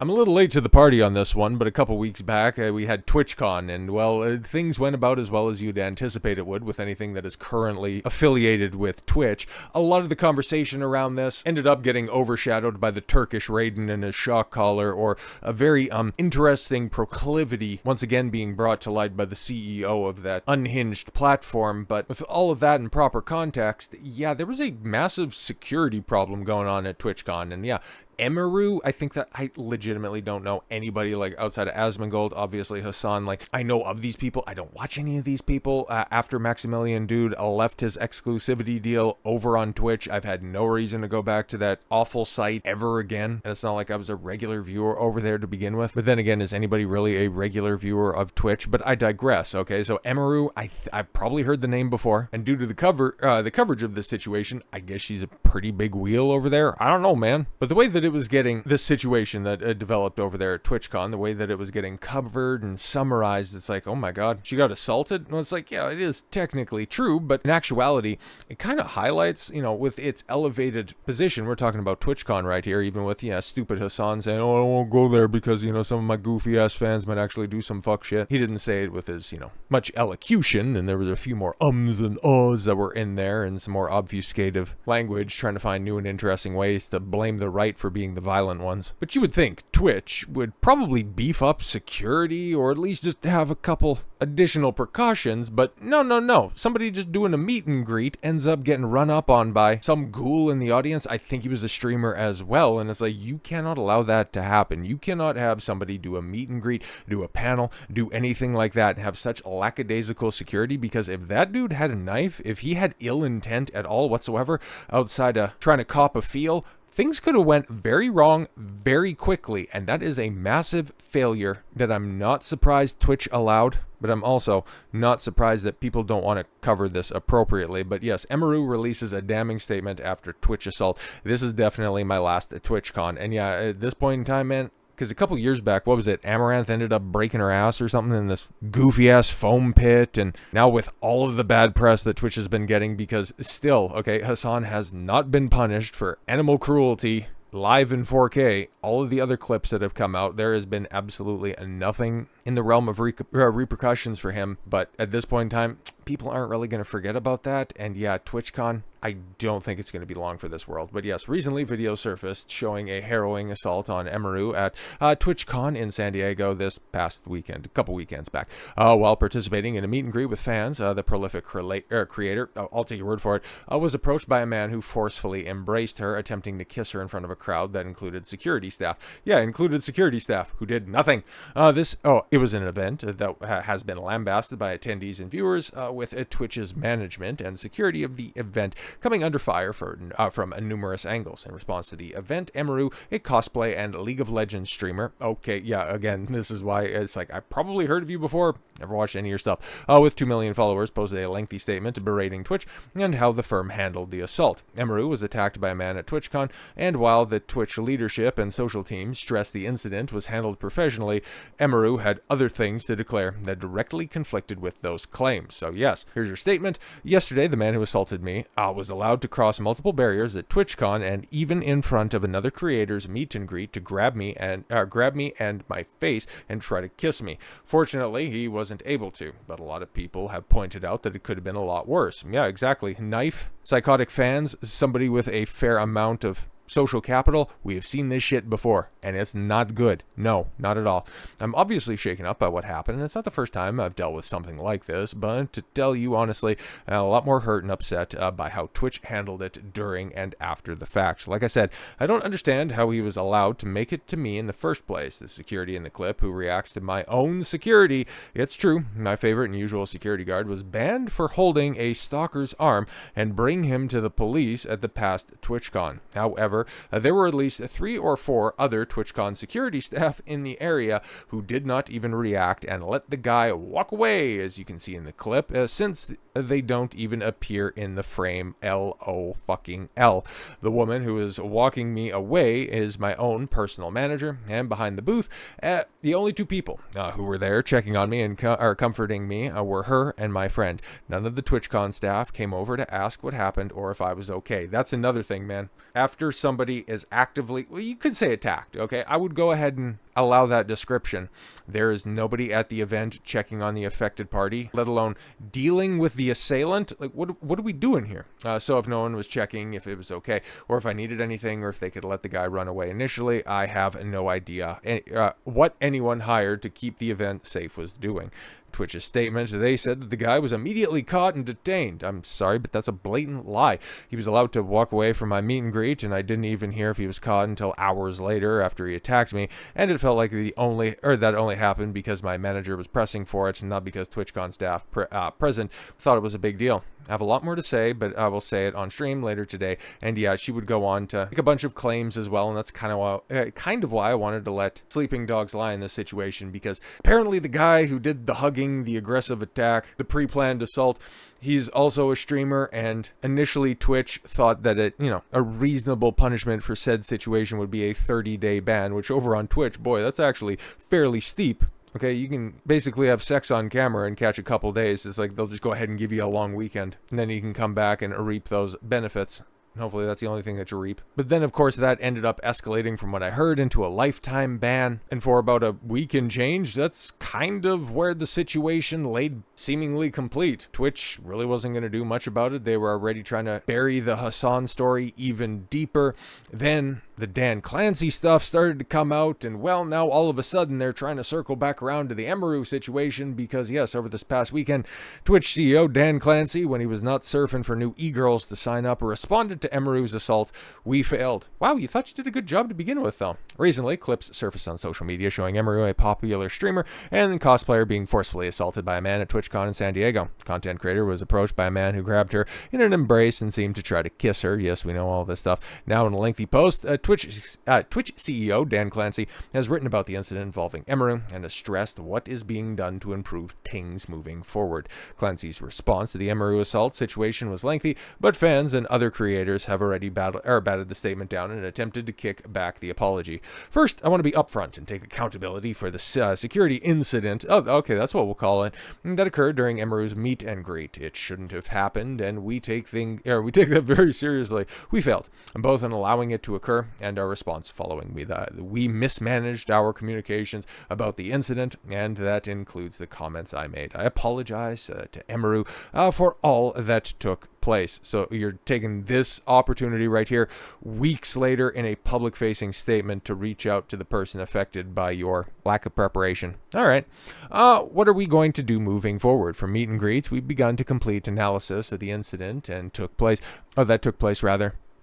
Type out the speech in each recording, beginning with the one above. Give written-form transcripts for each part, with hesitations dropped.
I'm a little late to the party on this one, but a couple weeks back we had TwitchCon, and well, things went about as well as you'd anticipate it would with anything that is currently affiliated with Twitch. A lot of the conversation around this ended up getting overshadowed by the Turkish Raiden and his shock collar, or a very interesting proclivity once again being brought to light by the CEO of that unhinged platform. But with all of that in proper context, yeah, there was a massive security problem going on at TwitchCon, and yeah, Emiru, I think that I legitimately don't know anybody like outside of Asmongold, obviously Hasan, like I know of these people. I don't watch any of these people. After Maximilian Dude left his exclusivity deal over on Twitch, I've had no reason to go back to that awful site ever again. And it's not like I was a regular viewer over there to begin with. But then again, is anybody really a regular viewer of Twitch? But I digress. Okay, so Emiru, I've probably heard the name before, and due to the coverage of this situation, I guess she's a pretty big wheel over there. I don't know, man. But the way that it was getting this situation that developed over there at TwitchCon, the way that it was getting covered and summarized, it's like, oh my god, she got assaulted? Well, it's like, yeah, it is technically true, but in actuality, it kind of highlights, you know, with its elevated position, we're talking about TwitchCon right here, even with, yeah, stupid Hasan saying, oh, I won't go there because, you know, some of my goofy ass fans might actually do some fuck shit. He didn't say it with his, you know, much elocution, and there was a few more ums and uhs that were in there, and some more obfuscative language, trying to find new and interesting ways to blame the right for being the violent ones. But you would think Twitch would probably beef up security, or at least just have a couple additional precautions, but no. Somebody just doing a meet and greet ends up getting run up on by some ghoul in the audience. I think he was a streamer as well, and it's like, you cannot allow that to happen. You cannot have somebody do a meet and greet, do a panel, do anything like that, and have such lackadaisical security, because if that dude had a knife, if he had ill intent at all whatsoever, outside of trying to cop a feel, things could have went very wrong very quickly, and that is a massive failure that I'm not surprised Twitch allowed, but I'm also not surprised that people don't want to cover this appropriately. But yes, Emiru releases a damning statement after Twitch assault. This is definitely my last at TwitchCon, and yeah, at this point in time, man, because a couple years back, what was it? Amaranth ended up breaking her ass or something in this goofy-ass foam pit. And now with all of the bad press that Twitch has been getting, because still, okay, Hasan has not been punished for animal cruelty live in 4K. All of the other clips that have come out, there has been absolutely nothing in the realm of repercussions for him. But at this point in time, people aren't really going to forget about that. And yeah, TwitchCon, I don't think it's going to be long for this world. But yes, recently videos surfaced showing a harrowing assault on Emiru at TwitchCon in San Diego this past weekend, a couple weekends back. While participating in a meet and greet with fans, the prolific creator, I'll take your word for it, was approached by a man who forcefully embraced her, attempting to kiss her in front of a crowd that included security staff. Yeah, included security staff who did nothing. It was an event that has been lambasted by attendees and viewers, with Twitch's management and security of the event coming under fire from numerous angles. In response to the event, Emiru, a cosplay and League of Legends streamer, okay, yeah, again, this is why it's like, I probably heard of you before, never watched any of your stuff, with 2 million followers, posted a lengthy statement berating Twitch and how the firm handled the assault. Emiru was attacked by a man at TwitchCon, and while the Twitch leadership and social team stressed the incident was handled professionally, Emiru had other things to declare that directly conflicted with those claims. So yes, here's your statement. Yesterday, the man who assaulted me was allowed to cross multiple barriers at TwitchCon and even in front of another creator's meet and greet to grab me and my face and try to kiss me. Fortunately, he wasn't able to, but a lot of people have pointed out that it could have been a lot worse. Yeah, exactly. Knife, psychotic fans, somebody with a fair amount of social capital, we have seen this shit before, and it's not good. No, not at all. I'm obviously shaken up by what happened, and it's not the first time I've dealt with something like this, but to tell you honestly, a lot more hurt and upset by how Twitch handled it during and after the fact. Like I said, I don't understand how he was allowed to make it to me in the first place. The security in the clip who reacts to my own security. It's true, my favorite and usual security guard was banned for holding a stalker's arm and bring him to the police at the past TwitchCon. However, there were at least 3 or 4 other TwitchCon security staff in the area who did not even react and let the guy walk away, as you can see in the clip, since they don't even appear in the frame. LOL. The woman who is walking me away is my own personal manager, and behind the booth, the only 2 people who were there checking on me and comforting me were her and my friend. None of the TwitchCon staff came over to ask what happened or if I was okay. That's another thing, man. after somebody is actively, well, you could say attacked, okay? I would go ahead and allow that description. There is nobody at the event checking on the affected party, let alone dealing with the assailant. Like, what are we doing here? So if no one was checking if it was okay, or if I needed anything, or if they could let the guy run away initially, I have no idea what anyone hired to keep the event safe was doing. Twitch's statement, they said that the guy was immediately caught and detained. I'm sorry, but that's a blatant lie. He was allowed to walk away from my meet and greet, and I didn't even hear if he was caught until hours later after he attacked me, and it felt like that only happened because my manager was pressing for it, and not because TwitchCon staff present thought it was a big deal. I have a lot more to say, but I will say it on stream later today. And yeah, she would go on to make a bunch of claims as well, and that's kind of why I wanted to let sleeping dogs lie in this situation, because apparently the guy who did the hugging, the aggressive attack, the pre-planned assault, he's also a streamer, and initially Twitch thought that a reasonable punishment for said situation would be a 30-day ban, which over on Twitch, boy, that's actually fairly steep. Okay, you can basically have sex on camera and catch a couple days. It's like they'll just go ahead and give you a long weekend, and then you can come back and reap those benefits. Hopefully that's the only thing that you reap. But then, of course, that ended up escalating from what I heard into a lifetime ban. And for about a week and change, that's kind of where the situation laid seemingly complete. Twitch really wasn't going to do much about it. They were already trying to bury the Hasan story even deeper. Then the Dan Clancy stuff started to come out, and well, now all of a sudden they're trying to circle back around to the Emiru situation because, yes, over this past weekend, Twitch CEO Dan Clancy, when he was not surfing for new e-girls to sign up, responded to Emiru's assault. We failed. Wow, you thought you did a good job to begin with, though. Recently, clips surfaced on social media showing Emiru, a popular streamer and cosplayer, being forcefully assaulted by a man at TwitchCon in San Diego. Content creator was approached by a man who grabbed her in an embrace and seemed to try to kiss her. Yes, we know all this stuff. Now, in a lengthy post, Twitch CEO Dan Clancy has written about the incident involving Emiru and has stressed what is being done to improve things moving forward. Clancy's response to the Emiru assault situation was lengthy, but fans and other creators have already batted the statement down and attempted to kick back the apology. First, I want to be upfront and take accountability for the security incident. Oh, okay, that's what we'll call it. That occurred during Emiru's meet and greet. It shouldn't have happened, and we take that very seriously. We failed, both in allowing it to occur and our response following. We mismanaged our communications about the incident, and that includes the comments I made. I apologize to Emiru for all that took place. So you're taking this opportunity right here, weeks later, in a public-facing statement to reach out to the person affected by your lack of preparation. All right. What are we going to do moving forward? For meet and greets, we've begun to complete analysis of the incident that took place,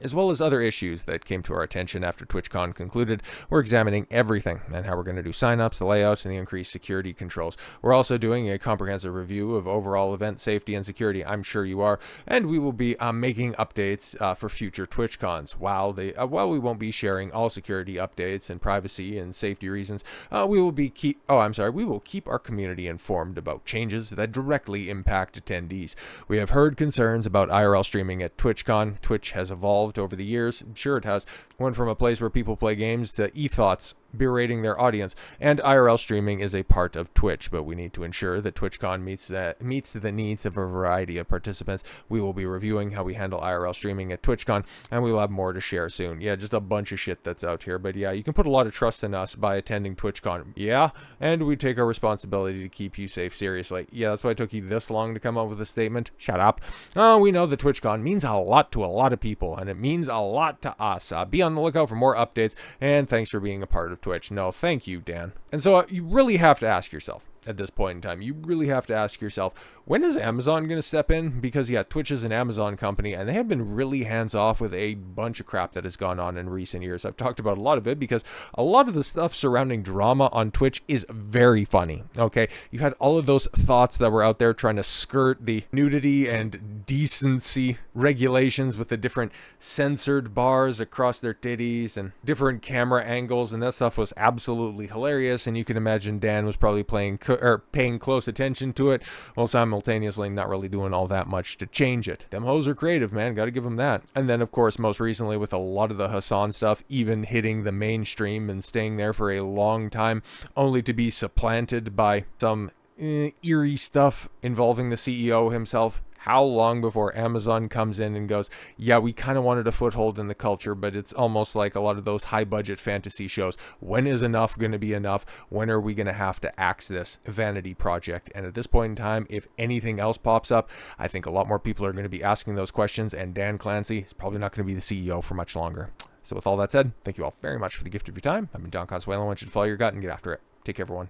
as well as other issues that came to our attention after TwitchCon concluded. We're examining everything and how we're going to do signups, the layouts, and the increased security controls. We're also doing a comprehensive review of overall event safety and security. I'm sure you are. And we will be making updates for future TwitchCons. While we won't be sharing all security updates and privacy and safety reasons, we will keep our community informed about changes that directly impact attendees. We have heard concerns about IRL streaming at TwitchCon. Twitch has evolved over the years. I'm sure it has. Went from a place where people play games to e-thoughts berating their audience, and IRL streaming is a part of Twitch, but we need to ensure that TwitchCon meets the needs of a variety of participants. We will be reviewing how we handle IRL streaming at TwitchCon, and we will have more to share soon. Yeah, just a bunch of shit that's out here, but yeah, you can put a lot of trust in us by attending TwitchCon. Yeah, and we take our responsibility to keep you safe seriously. Yeah, that's why it took you this long to come up with a statement. Shut up. We know that TwitchCon means a lot to a lot of people, and it means a lot to us. Be on the lookout for more updates, and thanks for being a part of Twitch. No, thank you, Dan. And so you really have to ask yourself, at this point in time, you really have to ask yourself, when is Amazon going to step in? Because yeah, Twitch is an Amazon company, and they have been really hands-off with a bunch of crap that has gone on in recent years. I've talked about a lot of it because a lot of the stuff surrounding drama on Twitch is very funny, okay? You had all of those thoughts that were out there trying to skirt the nudity and decency regulations with the different censored bars across their titties and different camera angles, and that stuff was absolutely hilarious, and you can imagine Dan was probably paying close attention to it, while simultaneously not really doing all that much to change it. Them hoes are creative, man. Gotta give them that. And then, of course, most recently with a lot of the Hasan stuff even hitting the mainstream and staying there for a long time, only to be supplanted by some eerie stuff involving the CEO himself How long before Amazon comes in and goes, yeah, we kind of wanted a foothold in the culture, but it's almost like a lot of those high budget fantasy shows. When is enough going to be enough? When are we going to have to axe this vanity project? And at this point in time, if anything else pops up, I think a lot more people are going to be asking those questions, and Dan Clancy is probably not going to be the CEO for much longer. So with all that said, thank you all very much for the gift of your time. I've been Don Consuelo. I want you to follow your gut and get after it. Take care, everyone.